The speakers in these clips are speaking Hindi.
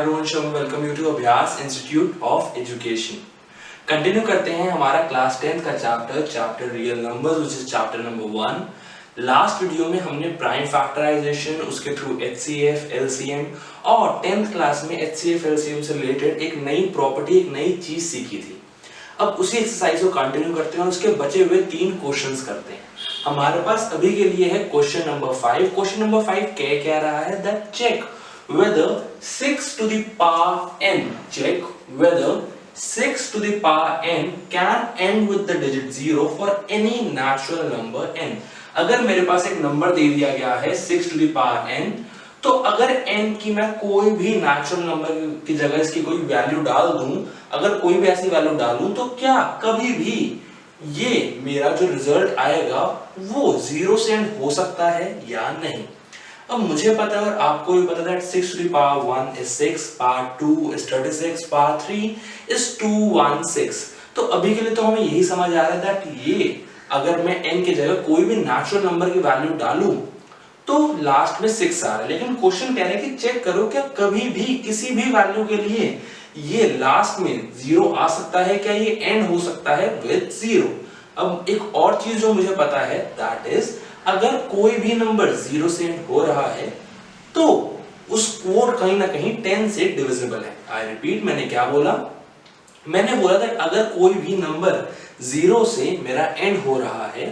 everyone, welcome you to अभ्यास इंस्टीट्यूट ऑफ एजुकेशन। कंटिन्यू करते हैं हमारा क्लास 10th का chapter real numbers which is chapter number 1। Last video में हमने प्राइम फैक्टराइजेशन, उसके थ्रू एचसीएफ, एलसीएम और 10th क्लास में एचसीएफ एलसीएम से रिलेटेड एक नई प्रॉपर्टी, एक नई चीज सीखी थी। अब उसी एक्सरसाइज को कंटिन्यू करते हैं और उसके बचे हुए 3 क्वेश्चंस करते हैं। हमारे पास अभी के लिए है क्वेश्चन नंबर 5। क्वेश्चन नंबर 5 क्या रहा है, that check whether 6 to the power n, check whether 6 to the power n can end with the digit 0 for any natural number n। अगर मेरे पास एक नंबर दे दिया गया है 6 to the power n, तो अगर n की मैं कोई भी नेचुरल नंबर की जगह इसकी कोई वैल्यू डाल दूं, अगर कोई भी ऐसी वैल्यू डालूं, तो क्या कभी भी ये मेरा जो रिजल्ट आएगा वो 0 से एंड हो सकता है या नहीं। अब मुझे पता है और आपको भी पता है 6 to the power 1 is 6, power 2 is 36, power 3 is 216। तो अभी के लिए तो हमें यही समझ आ रहा है दैट ये अगर मैं n की जगह कोई भी नेचुरल नंबर की वैल्यू डालूं तो लास्ट में 6 आ रहा है। लेकिन क्वेश्चन कह रहा है कि चेक करो क्या कभी भी किसी भी वैल्यू के लिए ये लास्ट में 0 आ सकता है, क्या ये एंड हो सकता है विद 0। अब एक और चीज जो मुझे पता है दैट इज अगर कोई भी नंबर 0 से एंड हो रहा है तो उसको कहीं ना कहीं 10 से डिविजिबल है। आई रिपीट, मैंने क्या बोला, मैंने बोला था अगर कोई भी नंबर 0 से मेरा एंड हो रहा है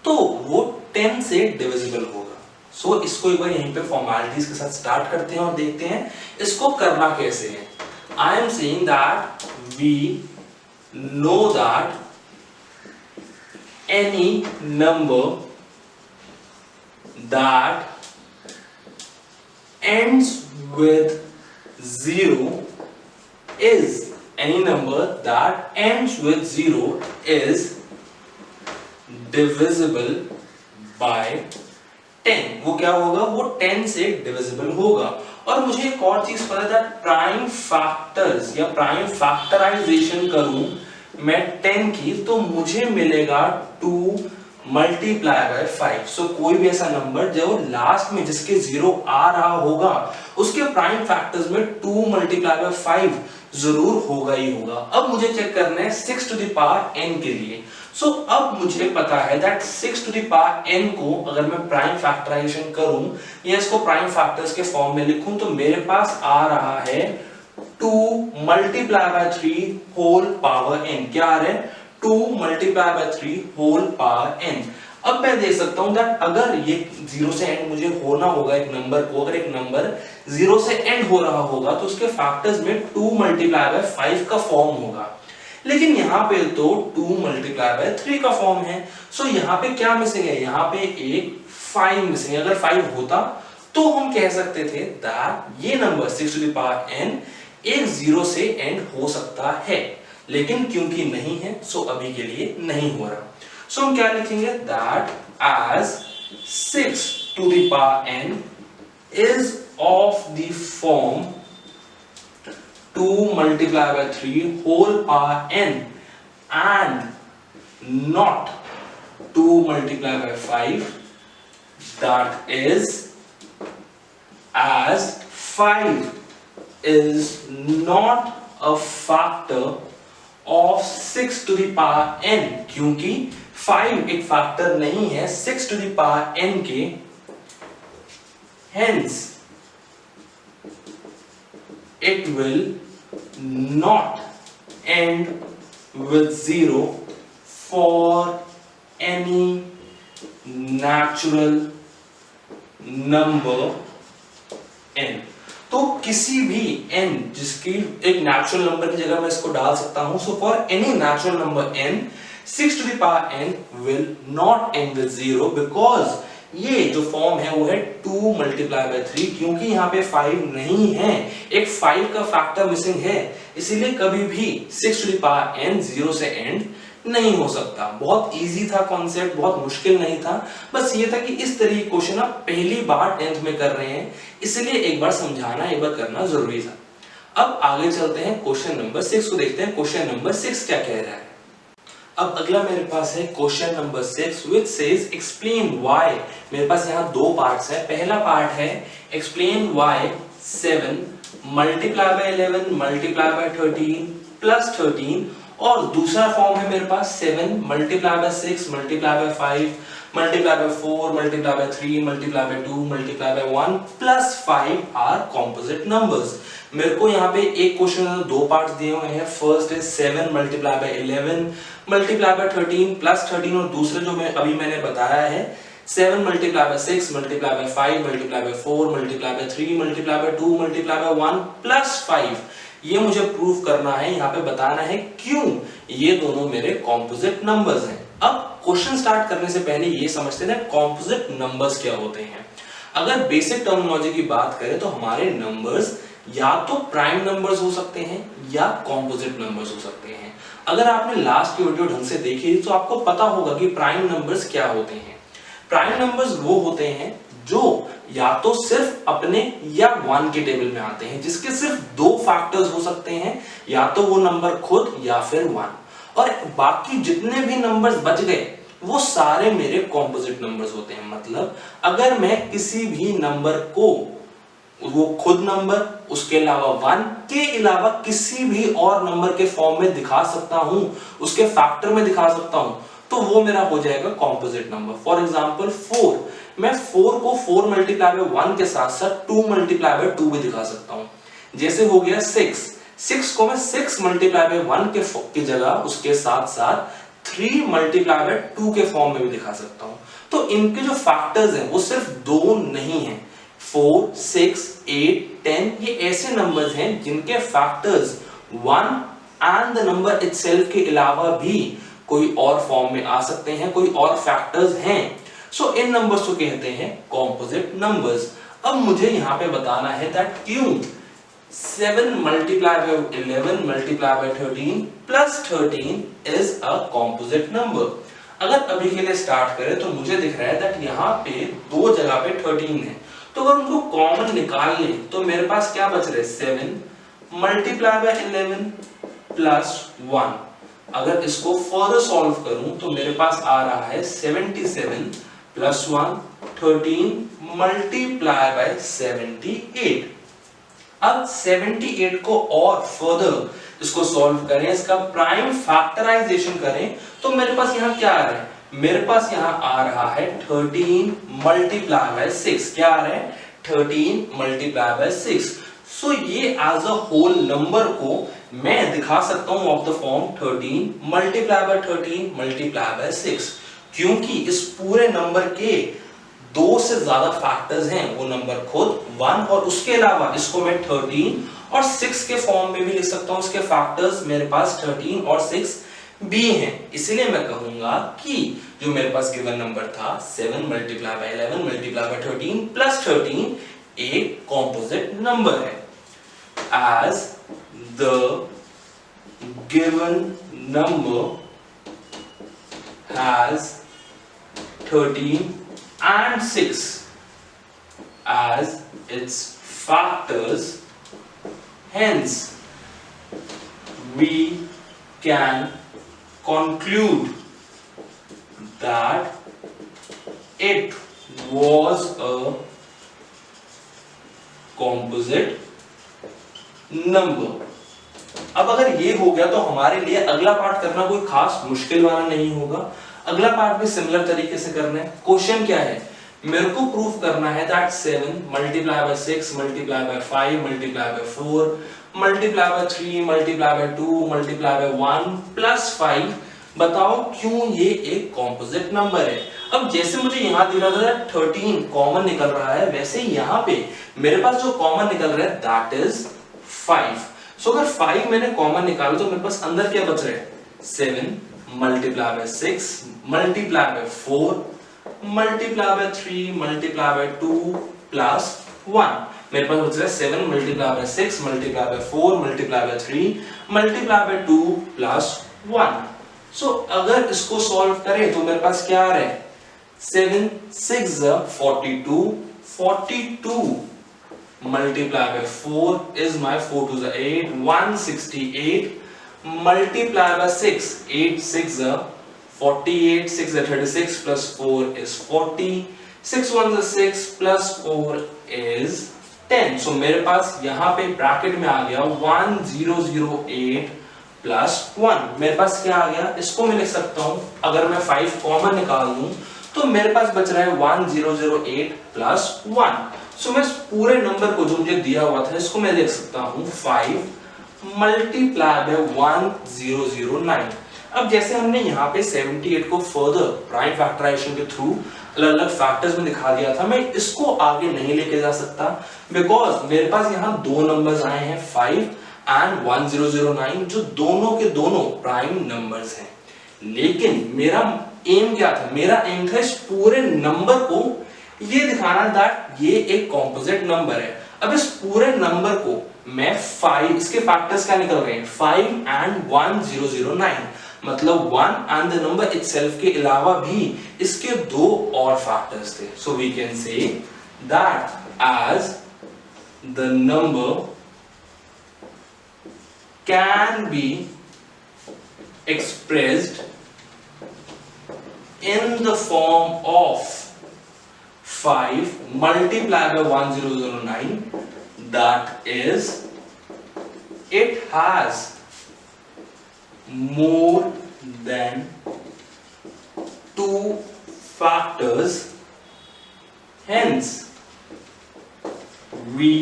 तो वो 10 से डिविजिबल होगा। सो इसको एक बार यहीं पे फॉर्मेलिटीज के साथ स्टार्ट करते हैं और देखते हैं इसको करना कैसे है। I am saying that we know that any number that ends with 0 is any number that ends with 0 is divisible by 10। वो क्या होगा, वो 10 से डिविजिबल होगा। और मुझे एक और चीज पता है, प्राइम फैक्टर्स या प्राइम फैक्टराइजेशन करूं मैं 10 की तो मुझे मिलेगा 2 मल्टीप्लाई बाय 5। सो कोई भी ऐसा नंबर जो लास्ट में जिसके 0 आ रहा होगा उसके प्राइम फैक्टर्स में 2 मल्टीप्लाई बाय 5 जरूर होगा ही होगा। अब मुझे चेक करना है 6 टू द पावर n के लिए। सो अब मुझे पता है that 6 to the power n को अगर मैं प्राइम फैक्टराइजेशन करूं या इसको प्राइम फैक्टर्स के फॉर्म में लिखूं तो मेरे पास आ रहा है 2 multiply by 3 whole power n। क्या आ रहा है, 2 multiply by 3 whole power n। अब मैं देख सकता हूं दैट अगर ये 0 से एंड मुझे होना होगा एक नंबर को, अगर एक नंबर 0 से एंड हो रहा होगा तो उसके फैक्टर्स में 2 मल्टीप्लाई बाय 5 का फॉर्म होगा। लेकिन यहाँ पे तो 2 मल्टीप्लाई बाय 3 का फॉर्म है। सो यहाँ पे क्या मिसिंग है, यहाँ पे एक 5 मिसिंग है। अगर 5 होता तो हम कह सकते थे दैट ये number 6 to the power n एक 0 से एंड हो सकता है, लेकिन क्योंकि नहीं है सो अभी के लिए नहीं हो रहा। सो हम क्या लिखेंगे that as 6 to the power n is of the form 2 multiply by 3 whole power n and not 2 multiply by 5, that is as 5 is not a factor of 6 to the power n। क्योंकि 5 एक फैक्टर नहीं है 6 to the power n के, hence it will not end with 0 for any natural number n। तो किसी भी n जिसकी एक नेचुरल नंबर की जगह मैं इसको डाल सकता हूं। So for any natural number n 6 to the power n will not end with 0 because ये जो फॉर्म है वो है 2 मल्टीप्लाई बाय 3। क्योंकि यहाँ पे 5 नहीं है, एक 5 का फैक्टर मिसिंग है, इसीलिए कभी भी 6 टू द पावर n 0 से एंड नहीं हो सकता। बहुत इजी था कॉन्सेप्ट, बहुत मुश्किल नहीं था। बस ये था कि इस तरह के क्वेश्चन आप पहली बार 10th में कर रहे हैं, इसलिए एक बार समझाना, एक बार करना जरूरी था। अब आगे चलते हैं क्वेश्चन नंबर 6 को देखते हैं। क्वेश्चन नंबर 6 क्या कह रहा है। अब अगला मेरे पास है question number 6 which says explain why. मेरे पास यहाँ 2 पार्ट्स है। पहला पार्ट है explain why 7 multiply by 11 multiply by 13 plus 13 और दूसरा फॉर्म है मेरे पास 7 multiply by 6 multiply by 5 multiply by 4 multiply by 3 multiply by 2 multiply by 1 plus 5 are composite numbers. मेरे को यहाँ पे एक क्वेश्चन में दो पार्ट्स दिए हुए हैं। First is 7 multiply by 11 multiply by 13 plus 13 और दूसरे जो मैंने बताया है 7 multiply by 6 multiply by 5 multiply by 4 multiply by 3 multiply by 2 multiply by 1 plus 5। ये मुझे प्रूव करना है, यहाँ पे बताना है क्यों ये दोनों मेरे कॉम्पोजिट नंबर्स हैं। अब क्वेश्चन स्टार्ट करने से पहले ये समझते हैं कॉम्पोजिट नंबर्स क्या होते हैं। अगर बेसिक टर्मिनोलॉजी की बात करें तो हमारे नंबर्स या तो प्राइम नंबर्स हो सकते हैं या कॉम्पोजिट नंबर्स हो सकते हैं। अगर आपने लास्ट की वीडियो ढंग से देखी तो आपको पता होगा कि प्राइम नंबर्स क्या होते हैं। प्राइम नंबर्स वो होते हैं जो या तो सिर्फ अपने या वन के टेबल में आते हैं, जिसके सिर्फ दो फैक्टर्स हो सकते हैं, या तो वो नंबर खुद या फिर वन, और बाकी जितने भी नंबर्स बच गए वो सारे मेरे कॉम्पोजिट नंबर्स होते हैं। मतलब अगर मैं किसी भी नंबर को वो खुद नंबर उसके अलावा वन के अलावा किसी भी और नंबर के फॉर्म में दिखा सकता हूं, उसके फैक्टर में दिखा सकता हूं, तो वो मेरा हो जाएगा कॉम्पोजिट नंबर। फॉर एग्जांपल 4, मैं 4 को 4 मल्टीप्लाई बाय 1 के साथ साथ 2 मल्टीप्लाई बाय 2 भी दिखा सकता हूं। जैसे हो गया 6 को मैं 6 मल्टीप्लाई बाय 1 के जगह उसके साथ साथ 3 मल्टीप्लाई बाय 2 के फॉर्म में भी दिखा सकता हूं। तो इनके जो फैक्टर्स हैं वो सिर्फ दो नहीं है, 4, 6, 8, 10 ये ऐसे नंबर्स हैं जिनके factors 1 and the number itself के अलावा भी कोई और फॉर्म में आ सकते हैं, कोई और फैक्टर्स हैं। सो इन नंबर्स को कहते हैं कॉम्पोजिट नंबर्स। अब मुझे यहां पे बताना है दैट क्यों 7 multiply by 11 multiply by 13 plus 13 is a composite number. अगर अभी के लिए स्टार्ट करें तो मुझे दिख रहा है दैट यहाँ पे दो जगह पे 13 है, तो अगर उनको कॉमन निकाल लें तो मेरे पास क्या बच रहा है 7 मल्टीप्लाई बाय 11 प्लस 1। अगर इसको फर्दर सॉल्व करूं तो मेरे पास आ रहा है 77 प्लस 1 13 मल्टीप्लाई बाय 78। अब 78 को और फर्दर इसको सॉल्व करें, इसका प्राइम फैक्टराइजेशन करें, तो मेरे पास यहाँ क्या आ रहा है, मेरे पास यहाँ आ रहा है 13 मल्टीप्लाई बाय 6। क्या आ रहा है 13 मल्टीप्लाई बाय 6। सो ये एज अ होल नंबर को मैं दिखा सकता हूं of the form 13 multiply by 13 multiply by 6, क्योंकि इस पूरे नंबर के दो से ज्यादा फैक्टर्स हैं, वो नंबर खुद 1 और उसके अलावा इसको मैं 13 और 6 के फॉर्म में भी लिख सकता हूं। इसके फैक्टर्स मेरे पास 13 और 6 भी हैं। इसलिए मैं कहूंगा कि जो मेरे पास गिवन नंबर था 7 multiply by 11 multiply by 13 plus 13 एक कॉम्पोजिट नंबर है। As the given number has 13 and 6 as its factors, hence we can conclude that it was a composite number. अब अगर ये हो गया तो हमारे लिए अगला पार्ट करना कोई खास मुश्किल वाला नहीं होगा। अगला पार्ट भी सिमिलर तरीके से करना है। क्वेश्चन क्या है, मेरे को प्रूफ करना है that 7 multiply by 6 multiply by 5 multiply by 4 multiply by 3 multiply by 2 multiply by 1 plus 5, बताओ क्यों ये एक कॉम्पोजिट नंबर है। अब जैसे मुझे यहाँ दिया था 13 कॉमन निकल रहा है, वैसे यहाँ पे मेरे पास जो कॉमन निकल रहा है दैट इज 5। सो अगर 5 मैंने कॉमन निकाला तो मेरे पास अंदर क्या बच रहा है 7 multiply by 6 multiply by 4 multiply by 3 multiply by 2 plus 1। मेरे पास बच रहा है 7 multiply by 6 multiply by 4 multiply by 3 multiply by 2 plus 1। सो अगर इसको सॉल्व करें तो मेरे पास क्या आ रहा है 7 6 42 42 multiply by 4 is my 4 to the 8 168 multiply by 6 8 6 48 6 36 plus 4 is 40 6 1 6 plus 4 is 10। सो मेरे पास यहाँ पे ब्रैकेट में आ गया 1008 प्लस 1। मेरे पास क्या आ गया, इसको मैं लिख सकता हूं, अगर मैं 5 कॉमन निकाल दूं तो मेरे पास बच रहा है 1008 प्लस 1। सो मैं इस पूरे नंबर को जो मुझे दिया हुआ था इसको मैं लिख सकता हूं 5 मल्टीप्लाई बाय 1009। अब जैसे हमने यहाँ पे 78 को फर्दर प्राइम फैक्टराइजेशन के थ्रू अलग अलग फैक्टर्स में दिखा दिया था, मैं इसको आगे नहीं लेके जा सकता बिकॉज मेरे पास यहाँ दो नंबर्स आए हैं 5 एंड 1009 जो दोनों के दोनों प्राइम नंबर्स हैं। लेकिन मेरा एम क्या था, मेरा एम था इस पूरे नंबर को ये दिखाना दैट ये एक कॉम्पोजिट नंबर है। अब इस पूरे नंबर को मैं 5, इसके फैक्टर्स क्या निकल रहे हैं 5 एंड 1009, मतलब 1 एंड द नंबर इटसेल्फ के अलावा भी इसके दो और फैक्टर्स थे। So we can say that as the number can be expressed in the form of 5 multiplied by 1009, that is it has more than 2 factors, hence we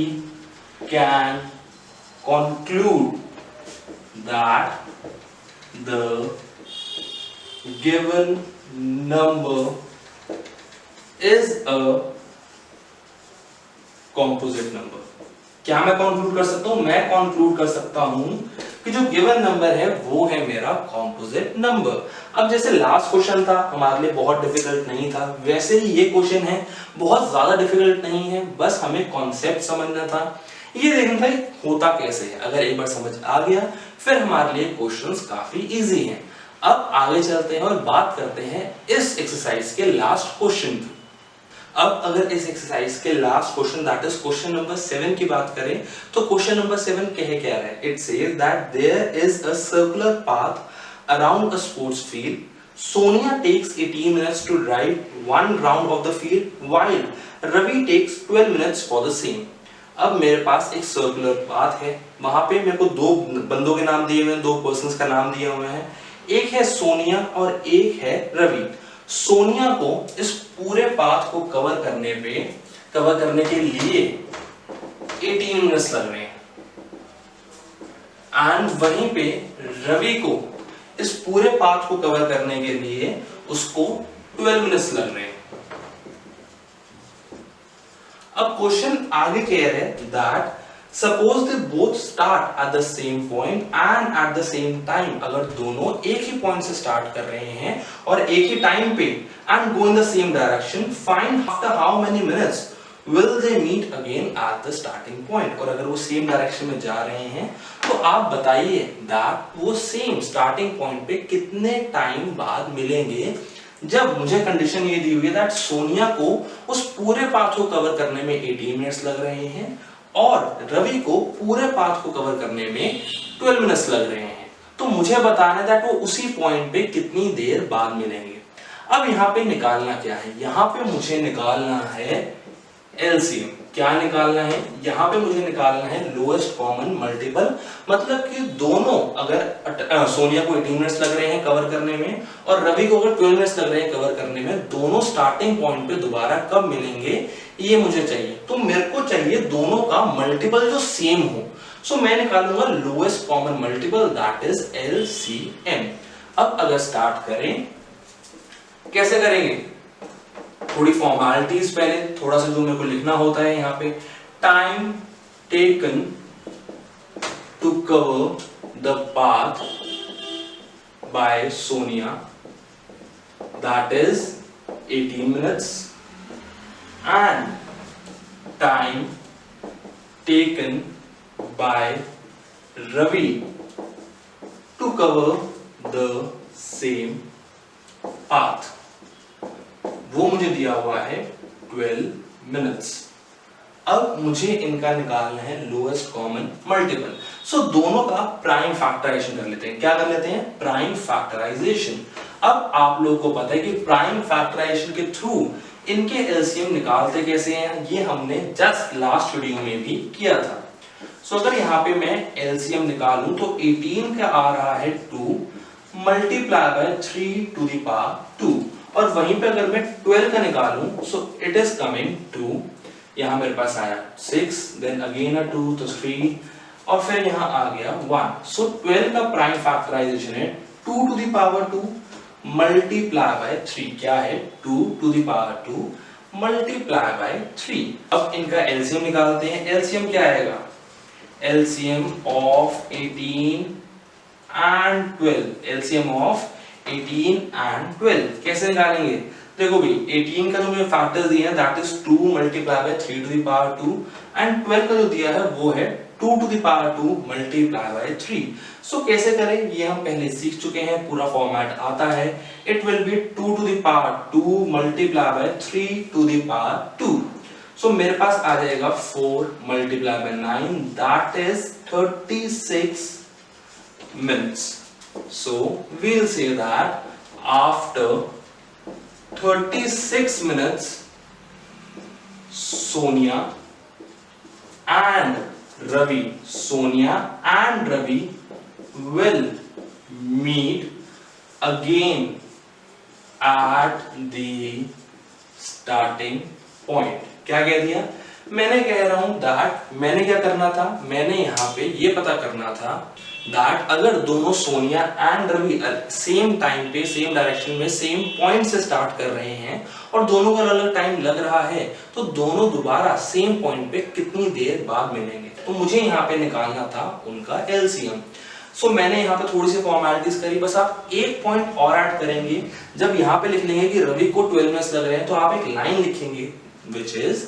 can conclude that the given number is a composite number। क्या मैं कंक्लूड कर सकता हूं, मैं कंक्लूड कर सकता हूं कि जो गिवन नंबर है वो है मेरा कॉम्पोजिट नंबर। अब जैसे लास्ट क्वेश्चन था हमारे लिए बहुत डिफिकल्ट नहीं था, वैसे ही ये क्वेश्चन है बहुत ज्यादा डिफिकल्ट नहीं है, बस हमें कॉन्सेप्ट समझना था, ये देखना था होता कैसे है। अगर एक बार समझ आ गया फिर हमारे लिए क्वेश्चंस काफी इजी हैं। अब आगे चलते हैं और बात करते हैं इस एक्सरसाइज के लास्ट क्वेश्चन की। अब अगर इस एक्सरसाइज के last question that is question number 7 की बात करें तो क्वेश्चन नंबर 7 कह क्या रहा है, it says that there is a circular path around a sports field, Sonia takes 18 minutes to drive one round of the field while Ravi takes 12 minutes for the same। अब मेरे पास एक सर्कुलर पाथ है, वहां पे मेरे को दो बंदों के नाम दिए हुए हैं, दो पर्संस का नाम दिए हुए हैं, एक है सोनिया और एक है रवि। सोनिया को इस पूरे पाथ को कवर करने के लिए 18 मिनट्स लग रहे हैं एंड वहीं पे रवि को इस पूरे पाथ को कवर करने के लिए उसको 12 मिनट्स लग रहे हैं। अब क्वेश्चन आगे कह रहे हैं that suppose they both start at the same point and at the same time, अगर दोनों एक ही पॉइंट से स्टार्ट कर रहे हैं और एक ही टाइम पे and go in the same direction, find after how many minutes will they meet again at the starting point. और अगर वो सेम डायरेक्शन में जा रहे हैं तो आप बताइए दैट वो सेम स्टार्टिंग पॉइंट पे कितने टाइम बाद मिलेंगे। जब मुझे कंडीशन ये दी हुई है दैट सोनिया को उस पूरे पाथ को कवर करने में 18 मिनट्स लग रहे हैं और रवि को पूरे पाथ को कवर करने में 12 मिनट्स लग रहे हैं, तो मुझे बताना है दैट वो उसी पॉइंट पे कितनी देर बाद मिलेंगे। अब यहाँ पे निकालना क्या है, यहाँ पे मुझे निकालना है एलसीएम। क्या निकालना है, यहाँ पे मुझे निकालना है लोएस्ट कॉमन मल्टीपल, मतलब कि दोनों अगर सोनिया को 18 मिनट्स लग रहे हैं कवर करने में और रवि को अगर 12 मिनट्स लग रहे हैं कवर करने में, दोनों स्टार्टिंग पॉइंट पे दोबारा कब मिलेंगे ये मुझे चाहिए। तो मेरे को चाहिए दोनों का मल्टीपल जो सेम हो। सो मैं निकालूंगा lowest common multiple that is LCM. अब अगर स्टार्ट करें, कैसे करेंगे, थोड़ी फॉर्मेलिटीज पहले, थोड़ा सा जो मेरे को लिखना होता है यहाँ पे, time taken to cover the path by Sonia that is 18 minutes and time taken by Ravi to cover the same path, वो मुझे दिया हुआ है 12 मिनट्स। अब मुझे इनका निकालना है लोएस्ट कॉमन मल्टीपल। सो दोनों का प्राइम फैक्टराइजेशन कर लेते हैं। क्या कर लेते हैं, प्राइम फैक्टराइजेशन। अब आप लोगों को पता है कि प्राइम फैक्टराइजेशन के थ्रू इनके एलसीएम निकालते कैसे हैं ये हमने जस्ट लास्ट वीडियो में भी किया था। सो अगर यहाँ पे मैं एलसीएम निकालूं तो 18 का आ रहा है 2 multiply by 3 to the power 2, और वहीं पे अगर मैं 12 का निकालूं सो इट इज कमिंग 2, यहाँ मेरे पास आया 6, देन अगेन अ 2 तो 3, और फिर यहाँ आ गया 1। सो 12 का प्राइम फैक्टराइजेशन है 2 to the power 2 multiply by 3, क्या है 2 to the power 2 multiply by 3। अब इनका एलसीएम निकालते हैं। एलसीएम क्या आएगा, LCM of 18 and 12, LCM of 18 and 12 कैसे निकालेंगे, देखो भाई 18 का जो मुझे फैक्टर्स दिए हैं that is 2 multiply by 3 to the power 2, and 12 का जो दिया है वो है 2 to the power 2 multiply by 3। So कैसे करें ये हम पहले सीख चुके हैं, पूरा फॉर्मेट आता है। It will be 2 to the power 2 multiply by 3 to the power 2। So मेरे पास आ जाएगा 4 multiply by 9 that is 36 minutes. So we'll say that after 36 minutes Sonia and Ravi will meet again at the starting point। क्या कह दिया, मैंने कह रहा हूं दैट मैंने क्या करना था, मैंने यहाँ पे ये पता करना था दैट अगर दोनों Sonia and Ravi same time पे सेम डायरेक्शन में सेम पॉइंट से स्टार्ट कर रहे हैं और दोनों का अलग टाइम लग रहा है तो दोनों दोबारा सेम पॉइंट पे कितनी देर बाद मिलेंगे, तो मुझे यहाँ पे निकालना था उनका एलसीएम। सो मैंने यहाँ पे थोड़ी सी फॉर्मेलिटीज करी, बस आप एक पॉइंट और ऐड करेंगे। जब यहाँ पे लिख लेंगे कि रवि को 12 मिनट्स लग रहे हैं तो आप एक लाइन लिखेंगे which is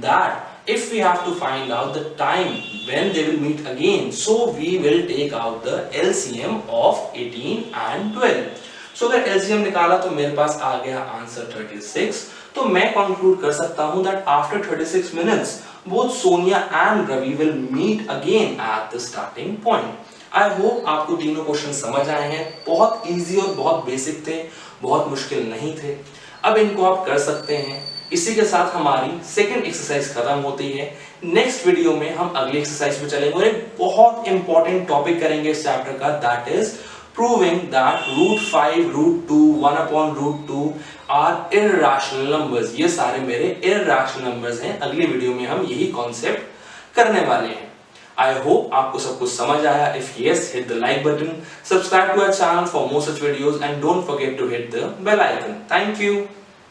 that if we have to find out the time when they will meet again, so we will take out the LCM of 18 and 12। so अगर LCM निकाला तो मेरे पास आ गया आंसर 36। तो मैं कंक्लूड कर सकता हूं that after 36 minutes both Sonia and Ravi will meet again at the starting point। I hope आपको तीनों क्वेश्चन समझ आए हैं, बहुत इजी और बहुत बेसिक थे, बहुत मुश्किल नहीं थे। अब इनको आप कर सकते हैं। इसी के साथ हमारी सेकंड एक्सरसाइज खत्म होती है। नेक्स्ट वीडियो में हम अगली एक्सरसाइज पे चलेंगे और एक बहुत इंपॉर्टेंट टॉपिक करेंगे इस चैप्टर का, that is proving that √5, √2, 1/√2 are irrational numbers. ये सारे मेरे इररेशनल नंबर्स हैं। अगली वीडियो में हम यही कॉन्सेप्ट करने वाले हैं। I hope आपको सब कुछ समझ आया। If yes, hit the like button, subscribe to our channel for more such videos and don't forget to hit the bell icon. Thank you.